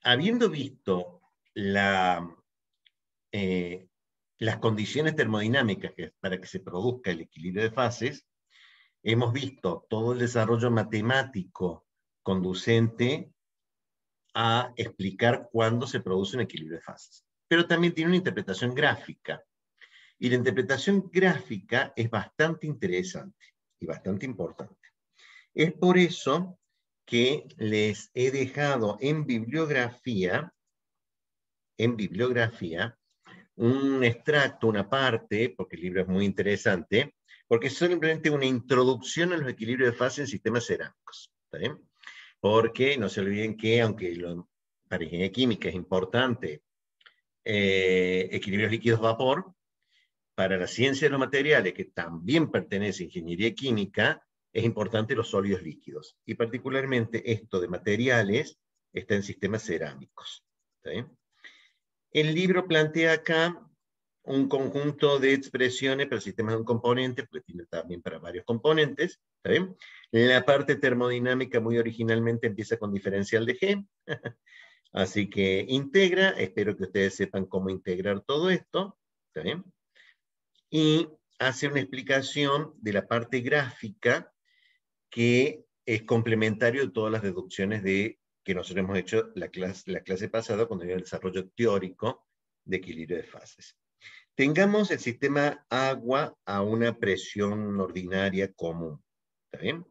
habiendo visto las condiciones termodinámicas para que se produzca el equilibrio de fases, hemos visto todo el desarrollo matemático conducente a explicar cuándo se produce un equilibrio de fases. Pero también tiene una interpretación gráfica. Y la interpretación gráfica es bastante interesante y bastante importante. Es por eso que les he dejado en bibliografía un extracto, una parte, porque el libro es muy interesante, porque es simplemente una introducción a los equilibrios de fase en sistemas cerámicos. ¿Está bien? Porque no se olviden que, aunque para ingeniería química es importante equilibrios líquidos-vapor, para la ciencia de los materiales, que también pertenece a ingeniería química, es importante los sólidos líquidos. Y particularmente esto de materiales está en sistemas cerámicos. ¿Está bien? El libro plantea acá un conjunto de expresiones para sistemas de un componente, porque tiene también para varios componentes. ¿Está bien? La parte termodinámica muy originalmente empieza con diferencial de G. Así que integra, espero que ustedes sepan cómo integrar todo esto. ¿Está bien? Y hace una explicación de la parte gráfica que es complementario de todas las deducciones que nosotros hemos hecho la clase pasada cuando había el desarrollo teórico de equilibrio de fases. Tengamos el sistema agua a una presión ordinaria común. ¿Está bien?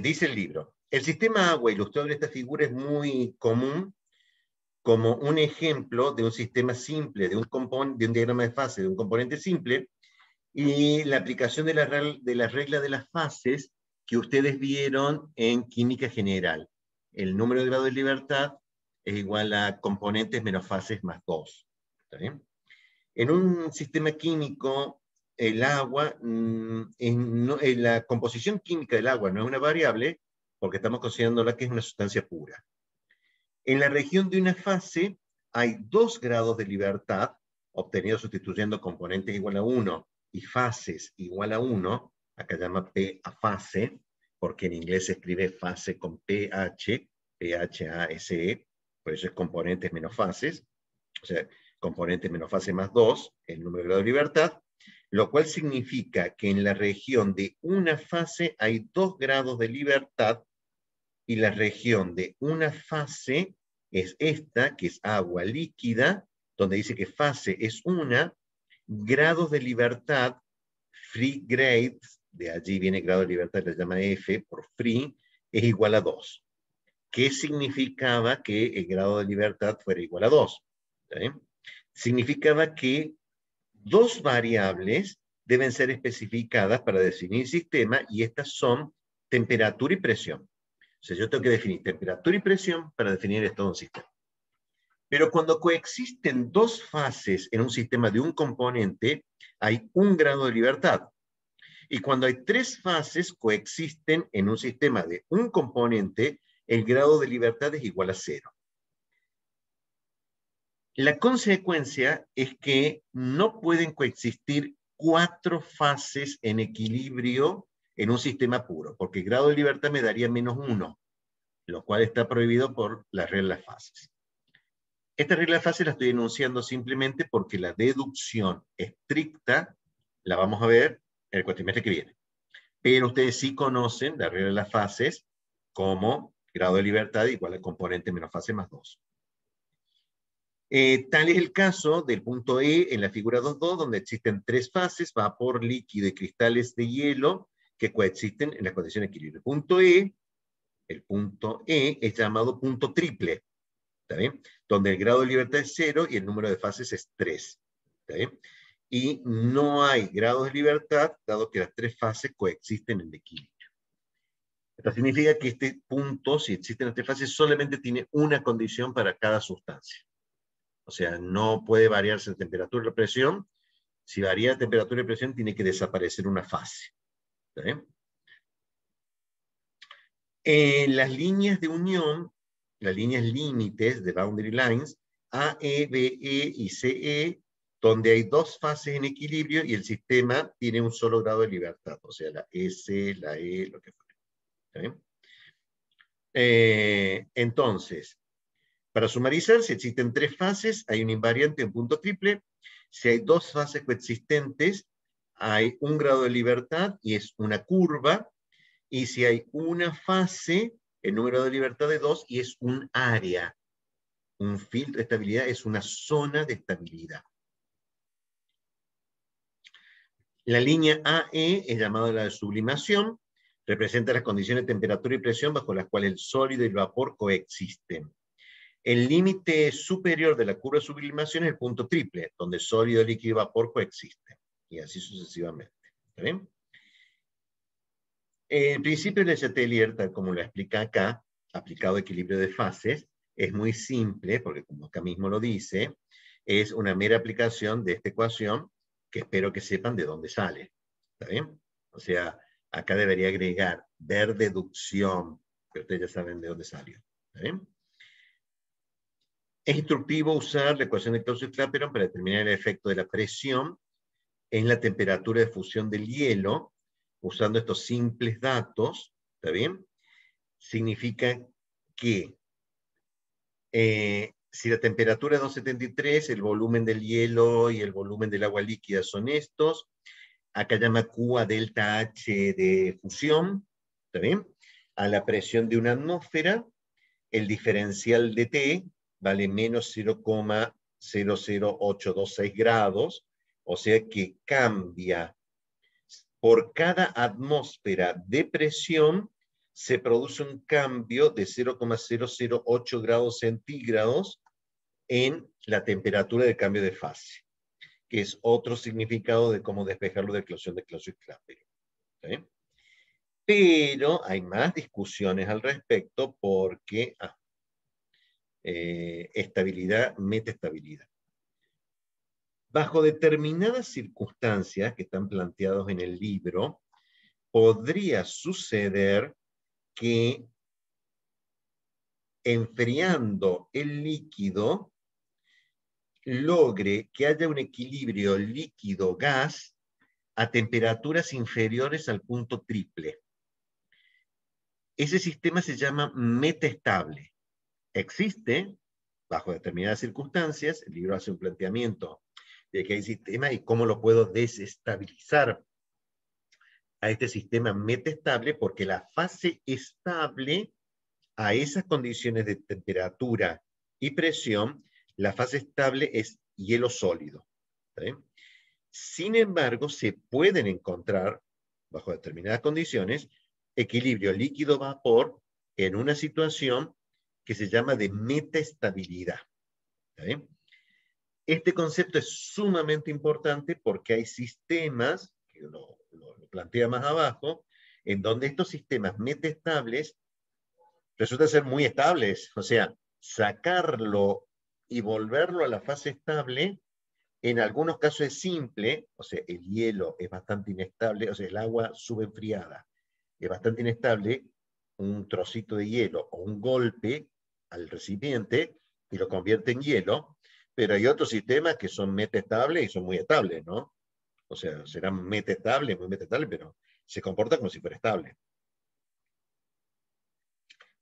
Dice el libro, el sistema agua ilustrado en esta figura es muy común como un ejemplo de un sistema simple, de un diagrama de fase, de un componente simple, y la aplicación de la regla de las fases que ustedes vieron en química general. El número de grados de libertad es igual a componentes menos fases más 2. ¿Está bien? En un sistema químico, el agua, la composición química del agua no es una variable, porque estamos considerándola que es una sustancia pura. En la región de una fase hay 2 grados de libertad, obtenidos sustituyendo componentes igual a 1 y fases igual a 1, acá llama P a fase, porque en inglés se escribe fase con PH, PHASE, por eso es componentes menos fases, o sea, componentes menos fase más 2, el número de grado de libertad, lo cual significa que en la región de una fase hay 2 grados de libertad y la región de una fase es esta, que es agua líquida, donde dice que fase es 1, grados de libertad, free grades, de allí viene grado de libertad, le llama F por free, es igual a 2. ¿Qué significaba que el grado de libertad fuera igual a 2? ¿Sí? Significaba que 2 variables deben ser especificadas para definir sistema, y estas son temperatura y presión. O sea, yo tengo que definir temperatura y presión para definir todo un sistema. Pero cuando coexisten 2 fases en un sistema de un componente, hay 1 grado de libertad. Y cuando hay 3 fases coexisten en un sistema de un componente, el grado de libertad es igual a 0. La consecuencia es que no pueden coexistir 4 fases en equilibrio en un sistema puro, porque el grado de libertad me daría menos 1, lo cual está prohibido por la regla de las fases. Esta regla de fases la estoy enunciando simplemente porque la deducción estricta la vamos a ver en el cuatrimestre que viene. Pero ustedes sí conocen la regla de las fases como grado de libertad igual al componente menos fase más 2. Tal es el caso del punto E en la figura 2.2, donde existen 3 fases, vapor, líquido y cristales de hielo, que coexisten en las condiciones de equilibrio. El punto E es llamado punto triple, ¿está bien? Donde el grado de libertad es 0 y el número de fases es 3. ¿Está bien? Y no hay grados de libertad, dado que las 3 fases coexisten en equilibrio. Esto significa que este punto, si existen las 3 fases, solamente tiene una condición para cada sustancia. O sea, no puede variarse la temperatura y la presión. Si varía la temperatura y presión, tiene que desaparecer una fase. ¿Está bien? Las líneas de unión, las líneas límites de boundary lines, A, E, B, E y CE, donde hay 2 fases en equilibrio y el sistema tiene un solo grado de libertad, o sea, la S, la E, lo que fuera. ¿Está bien? Entonces, para sumarizar, si existen 3 fases, hay un invariante en punto triple. Si hay 2 fases coexistentes, hay un grado de libertad y es una curva. Y si hay una fase, el número de libertad de 2 y es un área. Un filtro de estabilidad es una zona de estabilidad. La línea AE es llamada la de sublimación, representa las condiciones de temperatura y presión bajo las cuales el sólido y el vapor coexisten. El límite superior de la curva de sublimación es el punto triple, donde sólido, líquido y vapor coexisten. Y así sucesivamente. ¿Está bien? El principio de Letelier, tal como lo explica acá, aplicado a equilibrio de fases, es muy simple, porque como acá mismo lo dice, es una mera aplicación de esta ecuación que espero que sepan de dónde sale. ¿Está bien? O sea, acá debería agregar ver deducción, pero ustedes ya saben de dónde salió. ¿Está bien? Es instructivo usar la ecuación de Clausius-Clapeyron para determinar el efecto de la presión en la temperatura de fusión del hielo, usando estos simples datos. ¿Está bien? Significa que si la temperatura es 273, el volumen del hielo y el volumen del agua líquida son estos. Acá llama Q a delta H de fusión. ¿Está bien? A la presión de una atmósfera, el diferencial de T vale menos 0,00826 grados, o sea que cambia. Por cada atmósfera de presión se produce un cambio de 0,008 grados centígrados en la temperatura de cambio de fase, que es otro significado de cómo despejarlo de eclosión de Clausius-Clapeyron. ¿Sí? Pero hay más discusiones al respecto porque estabilidad, metaestabilidad. Bajo determinadas circunstancias que están planteadas en el libro, podría suceder que enfriando el líquido logre que haya un equilibrio líquido-gas a temperaturas inferiores al punto triple. Ese sistema se llama metaestable. Existe bajo determinadas circunstancias. El libro hace un planteamiento de que hay sistemas y cómo lo puedo desestabilizar a este sistema metaestable, porque la fase estable a esas condiciones de temperatura y presión, la fase estable es hielo sólido. ¿Sí? Sin embargo, se pueden encontrar, bajo determinadas condiciones, equilibrio líquido-vapor en una situación que se llama de metaestabilidad. ¿Sí? Este concepto es sumamente importante porque hay sistemas, que lo plantea más abajo, en donde estos sistemas metaestables resulta ser muy estables. O sea, sacarlo y volverlo a la fase estable, en algunos casos es simple, o sea, el hielo es bastante inestable, o sea, el agua subenfriada es bastante inestable, un trocito de hielo o un golpe al recipiente y lo convierte en hielo, pero hay otros sistemas que son metaestables y son muy estables, ¿no? O sea, serán metaestables, muy metaestables, pero se comporta como si fuera estable.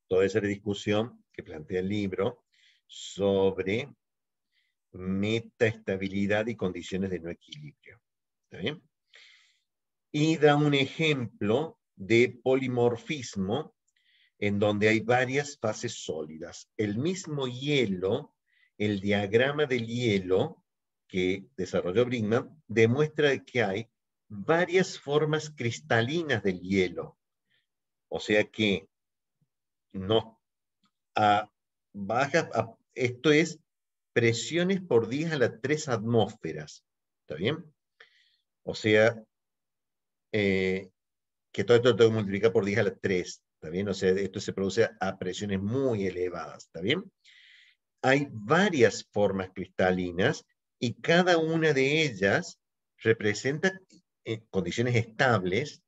Toda esa discusión que plantea el libro sobre metaestabilidad y condiciones de no equilibrio. ¿Está bien? Y da un ejemplo de polimorfismo en donde hay varias fases sólidas. El mismo hielo, el diagrama del hielo que desarrolló Brinkmann, demuestra que hay varias formas cristalinas del hielo. O sea que no, esto es presiones por 10 a las 3 atmósferas. ¿Está bien? O sea, que todo esto lo tengo que multiplicar por 10 a las 3. ¿Está bien? O sea, esto se produce a presiones muy elevadas. ¿Está bien? Hay varias formas cristalinas y cada una de ellas representa condiciones estables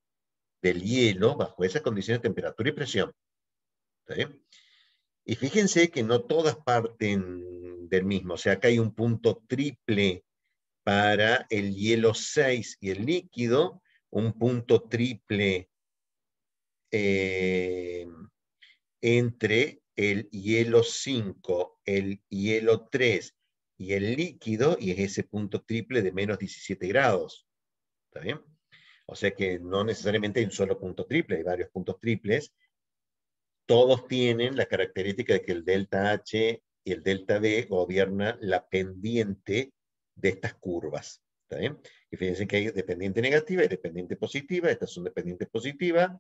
del hielo bajo esas condiciones de temperatura y presión. ¿Está bien? Y fíjense que no todas parten del mismo. O sea, acá hay un punto triple para el hielo 6 y el líquido, un punto triple entre el hielo 5, el hielo 3 y el líquido, y es ese punto triple de menos 17 grados. ¿Está bien? O sea que no necesariamente hay un solo punto triple, hay varios puntos triples. Todos tienen la característica de que el delta H y el delta B gobiernan la pendiente de estas curvas. ¿Está bien? Y fíjense que hay dependiente negativa y dependiente positiva. Estas son dependientes positivas,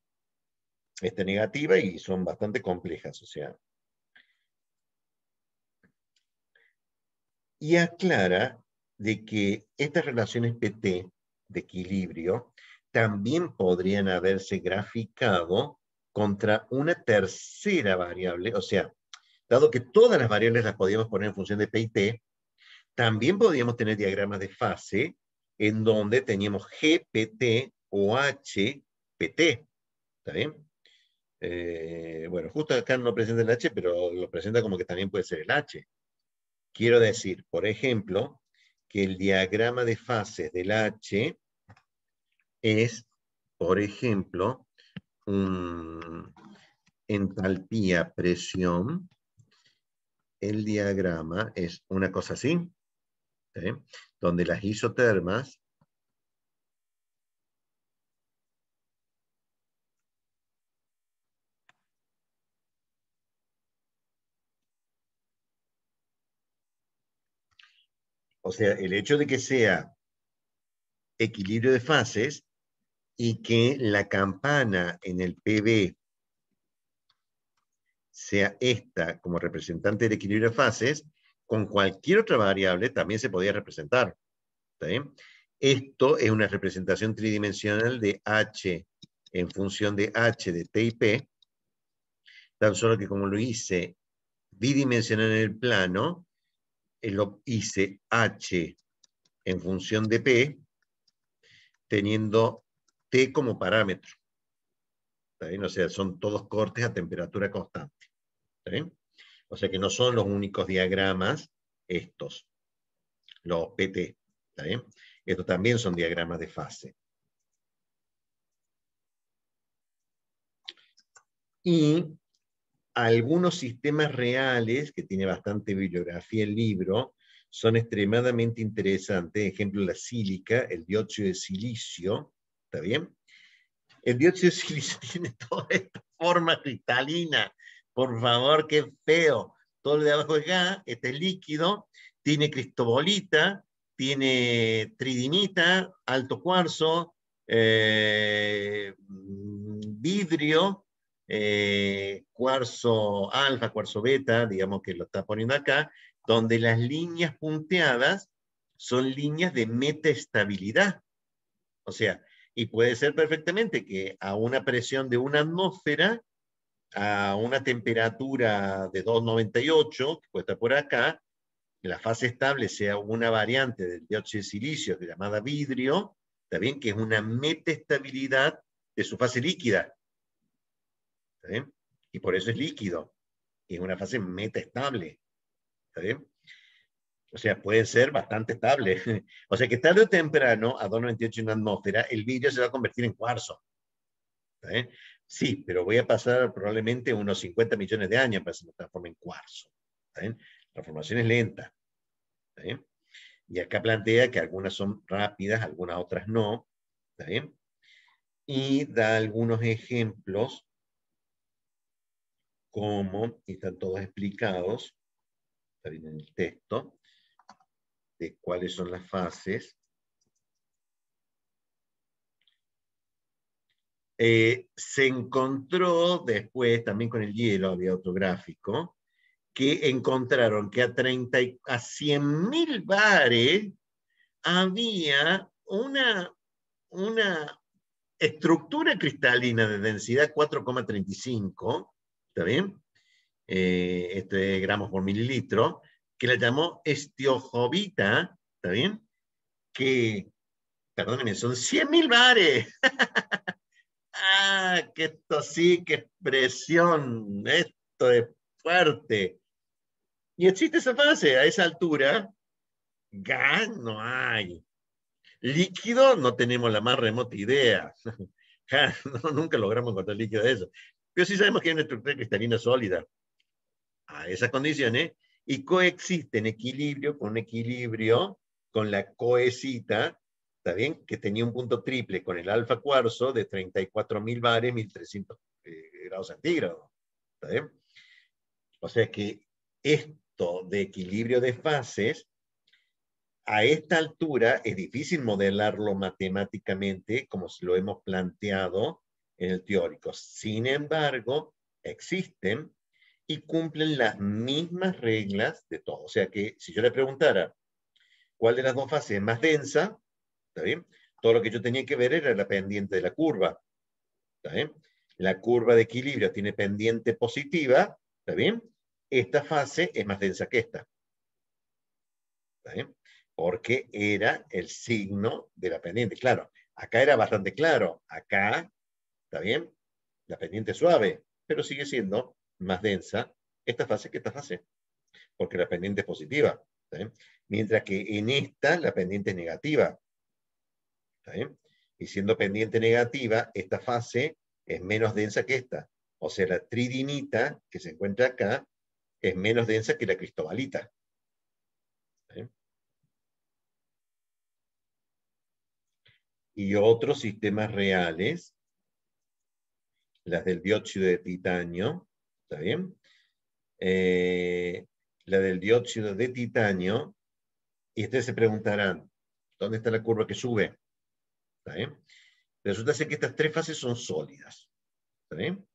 esta negativa, y son bastante complejas. O sea, y aclara de que estas relaciones PT de equilibrio también podrían haberse graficado contra una tercera variable, o sea, dado que todas las variables las podíamos poner en función de P y T, también podíamos tener diagramas de fase en donde teníamos GPT o HPT. ¿Está bien? Bueno, justo acá no presenta el H, pero lo presenta como que también puede ser el H. Quiero decir, por ejemplo, que el diagrama de fases del H es, por ejemplo, entalpía, presión. El diagrama es una cosa así, ¿sí? Donde las isotermas o sea, el hecho de que sea equilibrio de fases y que la campana en el PB sea esta como representante del equilibrio de fases, con cualquier otra variable también se podía representar. ¿Está bien? Esto es una representación tridimensional de H en función de H de T y P, tan solo que como lo hice bidimensional en el plano, lo hice H en función de P, teniendo T como parámetro. ¿Está bien? O sea, son todos cortes a temperatura constante. ¿Está bien? O sea que no son los únicos diagramas estos, los PT. ¿Está bien? Estos también son diagramas de fase. Y algunos sistemas reales, que tiene bastante bibliografía el libro, son extremadamente interesantes. Ejemplo, la sílica, el dióxido de silicio. ¿Está bien? El dióxido de silicio tiene toda esta forma cristalina. Por favor, qué feo. Todo lo de abajo es gas, este es líquido, tiene cristobolita, tiene tridimita, alto cuarzo, vidrio, cuarzo alfa, cuarzo beta, digamos que lo está poniendo acá, donde las líneas punteadas son líneas de metaestabilidad. O sea, y puede ser perfectamente que a una presión de una atmósfera, a una temperatura de 298, que puede estar por acá, la fase estable sea una variante del dióxido de silicio llamada vidrio, ¿está bien? Que es una metaestabilidad de su fase líquida. ¿Está bien? Y por eso es líquido. Y es una fase metaestable. ¿Está bien? O sea, puede ser bastante estable. O sea que tarde o temprano, a 298 en una atmósfera, el vidrio se va a convertir en cuarzo. ¿Está bien? Sí, pero voy a pasar probablemente unos 50 millones de años para que se transforme en cuarzo. ¿Está bien? La formación es lenta. ¿Está bien? Y acá plantea que algunas son rápidas, algunas otras no. ¿Está bien? Y da algunos ejemplos como, y están todos explicados, está bien en el texto, de cuáles son las fases. Se encontró después, también con el hielo, había otro gráfico, que encontraron que a 100.000 bares había una estructura cristalina de densidad 4,35, ¿está bien? Gramos por mililitro, que la llamó estiojovita, ¿está bien? Que, perdónenme, son 100.000 bares. Ah, que esto sí, que expresión, esto es fuerte. Y existe esa fase, a esa altura, gas no hay. Líquido no tenemos la más remota idea. Ja, no, nunca logramos encontrar líquido de eso. Pero sí sabemos que hay una estructura cristalina sólida a esas condiciones y coexiste en equilibrio con un equilibrio con la coesita, ¿está bien? Que tenía un punto triple con el alfa cuarzo de 34.000 bares, 1.300 grados centígrados, ¿está bien? O sea que esto de equilibrio de fases, a esta altura es difícil modelarlo matemáticamente como lo hemos planteado en el teórico. Sin embargo, existen y cumplen las mismas reglas de todo. O sea que si yo le preguntara cuál de las dos fases es más densa, ¿está bien? Todo lo que yo tenía que ver era la pendiente de la curva, ¿está bien? La curva de equilibrio tiene pendiente positiva, ¿está bien? Esta fase es más densa que esta, ¿está bien? Porque era el signo de la pendiente. Claro, acá era bastante claro. Acá, ¿está bien? La pendiente es suave, pero sigue siendo más densa esta fase que esta fase, porque la pendiente es positiva. ¿Está bien? Mientras que en esta la pendiente es negativa. ¿Está bien? Y siendo pendiente negativa, esta fase es menos densa que esta. O sea, la tridinita que se encuentra acá es menos densa que la cristobalita. ¿Está bien? Y otros sistemas reales, las del dióxido de titanio, ¿está bien? La del dióxido de titanio, y ustedes se preguntarán, ¿dónde está la curva que sube? ¿Está bien? Resulta ser que estas tres fases son sólidas. ¿Está bien?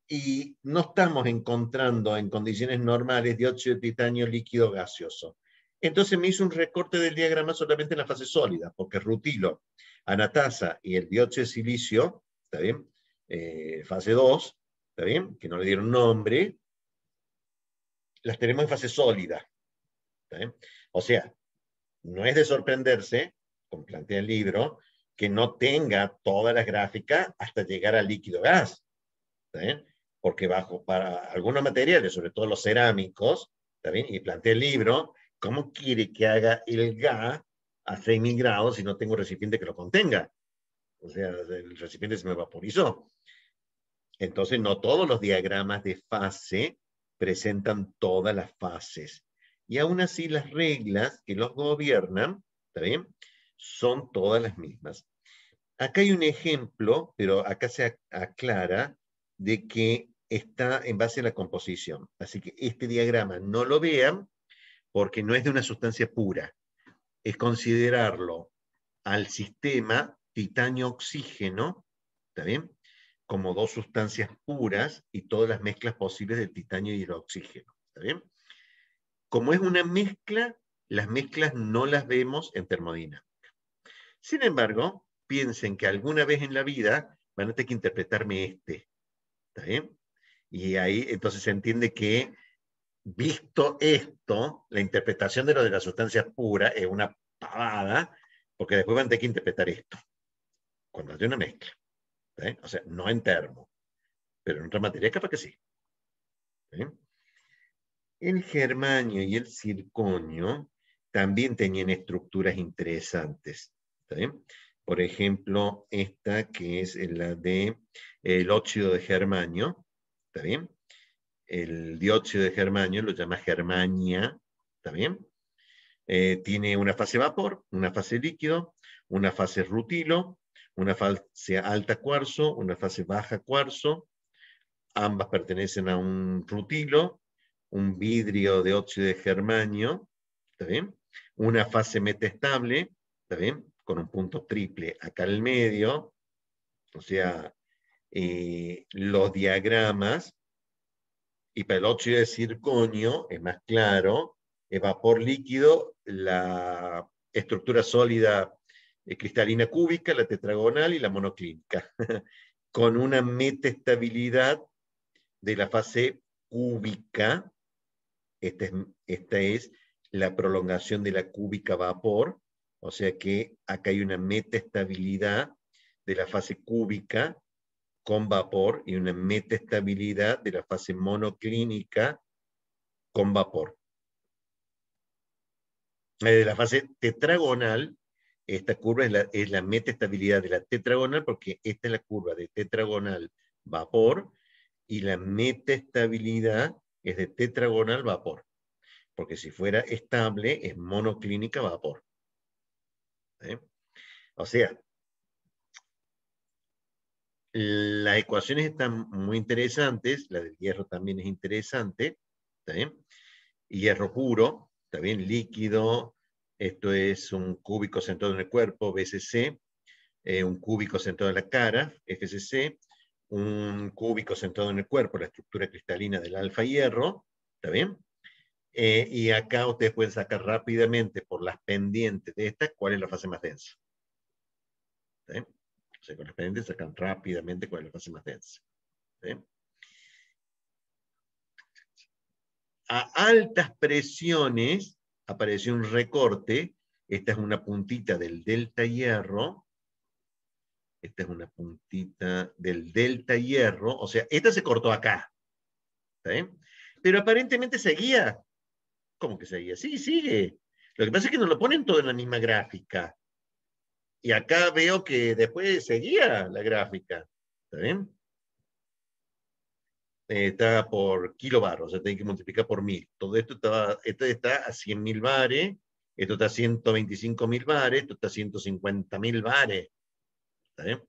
Y no estamos encontrando en condiciones normales dióxido de titanio líquido gaseoso. Entonces me hizo un recorte del diagrama solamente en la fase sólida, porque rutilo, anatasa y el dióxido de silicio, ¿está bien? Fase 2, ¿está bien? Que no le dieron nombre, las tenemos en fase sólida. ¿Está bien? O sea, no es de sorprenderse, como plantea el libro, que no tenga todas las gráficas hasta llegar al líquido gas. ¿Está bien? Porque para algunos materiales, sobre todo los cerámicos, ¿está bien? Y plantea el libro, ¿cómo quiere que haga el gas a 6.000 grados si no tengo recipiente que lo contenga? O sea, el recipiente se me vaporizó. Entonces, no todos los diagramas de fase presentan todas las fases. Y aún así, las reglas que los gobiernan, ¿está bien? Son todas las mismas. Acá hay un ejemplo, pero acá se aclara de que está en base a la composición. Así que este diagrama no lo vean porque no es de una sustancia pura. Es considerarlo al sistema titanio-oxígeno, ¿está bien? Como dos sustancias puras y todas las mezclas posibles del titanio y el oxígeno, ¿está bien? Como es una mezcla, las mezclas no las vemos en termodinámica. Sin embargo, piensen que alguna vez en la vida van a tener que interpretarme ¿está bien? Y ahí entonces se entiende que, visto esto, la interpretación de lo de la sustancia pura es una pavada, porque después van a tener que interpretar esto, cuando hay una mezcla. ¿Está bien? O sea, no en termo, pero en otra materia capaz que sí. ¿Está bien? El germanio y el circonio también tenían estructuras interesantes. ¿Está bien? Por ejemplo, esta que es la de el óxido de germanio. ¿Está bien? El dióxido de germanio lo llama germania. ¿Está bien? Tiene una fase vapor, una fase líquido, una fase rutilo, una fase alta cuarzo, una fase baja cuarzo. Ambas pertenecen a un rutilo, un vidrio de óxido de germanio, ¿está bien? Una fase metastable, ¿está bien? Con un punto triple acá al medio, o sea, los diagramas, y para el óxido de circonio es más claro, es vapor líquido, la estructura sólida cristalina cúbica, la tetragonal y la monoclínica, con una metaestabilidad de la fase cúbica. Esta es la prolongación de la cúbica vapor, o sea que acá hay una metaestabilidad de la fase cúbica con vapor y una metaestabilidad de la fase monoclínica con vapor. De la fase tetragonal, esta curva es la metaestabilidad de la tetragonal, porque esta es la curva de tetragonal vapor, y la metaestabilidad es de tetragonal vapor, porque si fuera estable es monoclínica vapor. ¿Eh? O sea, las ecuaciones están muy interesantes, la del hierro también es interesante, ¿está bien? Hierro puro, ¿está bien? Líquido, esto es un cúbico centrado en el cuerpo, BCC, un cúbico centrado en la cara, FCC, un cúbico centrado en el cuerpo, la estructura cristalina del alfa hierro, ¿está bien? Y acá ustedes pueden sacar rápidamente por las pendientes de esta cuál es la fase más densa. ¿Está bien? O sea, con las pendientes sacan rápidamente cuál es la fase más densa. ¿Está bien? A altas presiones apareció un recorte. Esta es una puntita del delta hierro. Esta es una puntita del delta hierro. O sea, esta se cortó acá. ¿Está bien? Pero aparentemente seguía. ¿Cómo que seguía? Sí, sigue. Lo que pasa es que no lo ponen todo en la misma gráfica. Y acá veo que después seguía la gráfica. ¿Está bien? Está por kilobar, o sea, tiene que multiplicar por 1000. Todo esto está a 100.000 bares, esto está a 125.000 bares, esto está a 150.000 bares. ¿Está bien?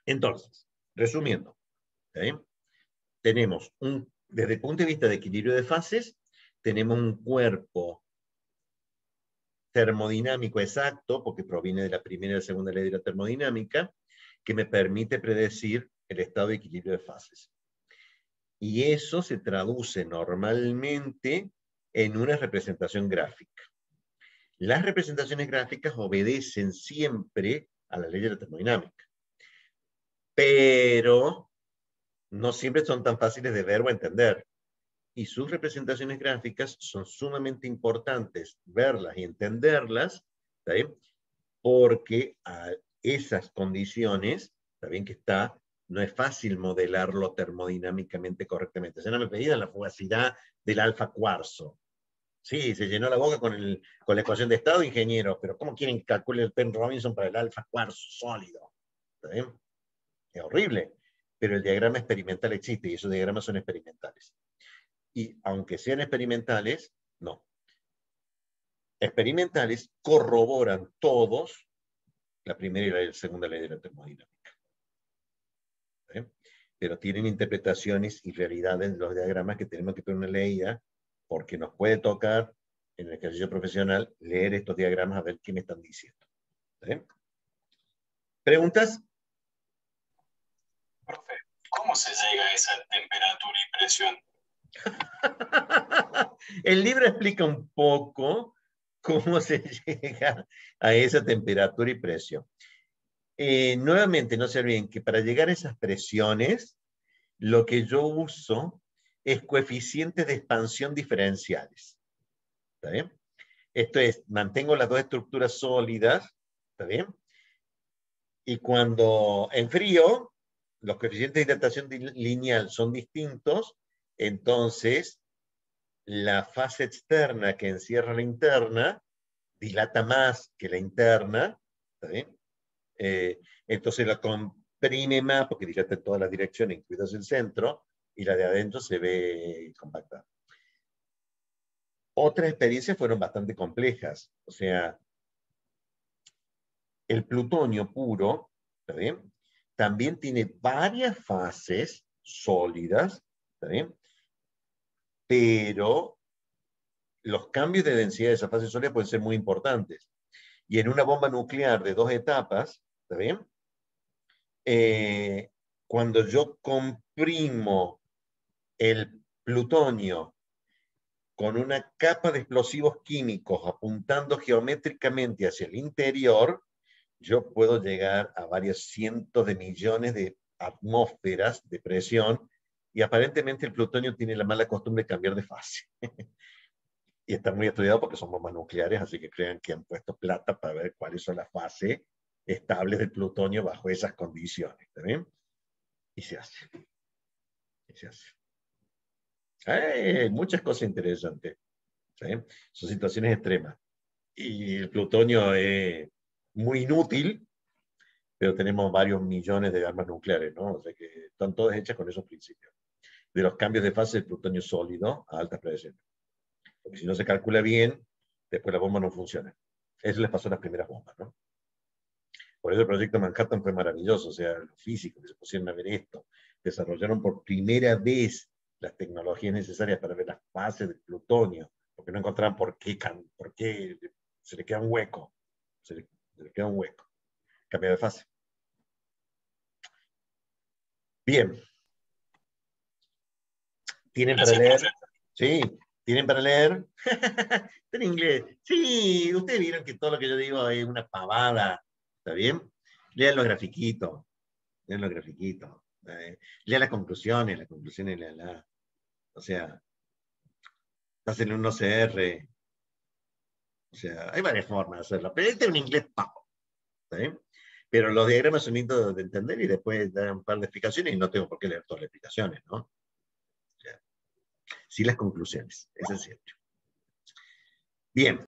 Entonces, resumiendo, ¿está bien? Tenemos desde el punto de vista de equilibrio de fases, tenemos un cuerpo termodinámico exacto, porque proviene de la primera y la segunda ley de la termodinámica, que me permite predecir el estado de equilibrio de fases. Y eso se traduce normalmente en una representación gráfica. Las representaciones gráficas obedecen siempre a la ley de la termodinámica, pero no siempre son tan fáciles de ver o entender. Y sus representaciones gráficas son sumamente importantes verlas y entenderlas, ¿está bien? Porque a esas condiciones, está bien que está, no es fácil modelarlo termodinámicamente correctamente. Si no me pedían la fugacidad del alfa cuarzo. Sí, se llenó la boca con la ecuación de estado, ingeniero, pero ¿cómo quieren que calcule el Penn Robinson para el alfa cuarzo sólido? ¿Está bien? Es horrible, pero el diagrama experimental existe y esos diagramas son experimentales. Y aunque sean experimentales, no. Experimentales corroboran todos la primera y la segunda ley de la termodinámica. ¿Eh? Pero tienen interpretaciones y realidades de los diagramas que tenemos que tener una leída, porque nos puede tocar en el ejercicio profesional leer estos diagramas a ver qué me están diciendo. ¿Eh? ¿Preguntas? Profe, ¿cómo se llega a esa temperatura y presión? El libro explica un poco cómo se llega a esa temperatura y presión. Nuevamente, no se olviden que para llegar a esas presiones, lo que yo uso es coeficientes de expansión diferenciales. ¿Está bien? Esto es, mantengo las dos estructuras sólidas, ¿está bien? Y cuando enfrío, los coeficientes de hidratación lineal son distintos, entonces la fase externa que encierra la interna dilata más que la interna, ¿está bien? Entonces la comprime más porque dilata en todas las direcciones, incluidas el centro, y la de adentro se ve compactada. Otras experiencias fueron bastante complejas, o sea, el plutonio puro, ¿está bien? También tiene varias fases sólidas, ¿está bien? Pero los cambios de densidad de esa fase sólida pueden ser muy importantes. Y en una bomba nuclear de 2 etapas, ¿está bien? Cuando yo comprimo el plutonio con una capa de explosivos químicos apuntando geométricamente hacia el interior, yo puedo llegar a varios cientos de millones de atmósferas de presión y aparentemente el plutonio tiene la mala costumbre de cambiar de fase. Y está muy estudiado porque son bombas nucleares, así que crean que han puesto plata para ver cuáles son las fases estables del plutonio bajo esas condiciones. ¿Está bien? Y se hace. Y se hace. Muchas cosas interesantes. ¿Sí? Son situaciones extremas. Y el plutonio es muy inútil, pero tenemos varios millones de armas nucleares, ¿no? O sea que están todas hechas con esos principios. De los cambios de fase del plutonio sólido a altas presiones. Porque si no se calcula bien, después la bomba no funciona. Eso les pasó a las primeras bombas, ¿no? Por eso el proyecto Manhattan fue maravilloso, o sea, los físicos que se pusieron a ver esto, desarrollaron por primera vez las tecnologías necesarias para ver las fases del plutonio, porque no encontraban por qué se le queda un hueco, se le queda un hueco. Cambio de fase. Bien. ¿Tienen para leer? Sí, ¿tienen para leer? Está en inglés. Sí, ustedes vieron que todo lo que yo digo es una pavada. ¿Está bien? Lean los grafiquitos. Lean los grafiquitos. Lean las conclusiones lean. O sea, hacen un OCR. O sea, hay varias formas de hacerlo. Pero este es un inglés pavo. ¿Está bien? Pero los diagramas son lindos de entender y después dan un par de explicaciones y no tengo por qué leer todas las explicaciones, ¿no? O sea, sí las conclusiones. Eso es cierto. Bien.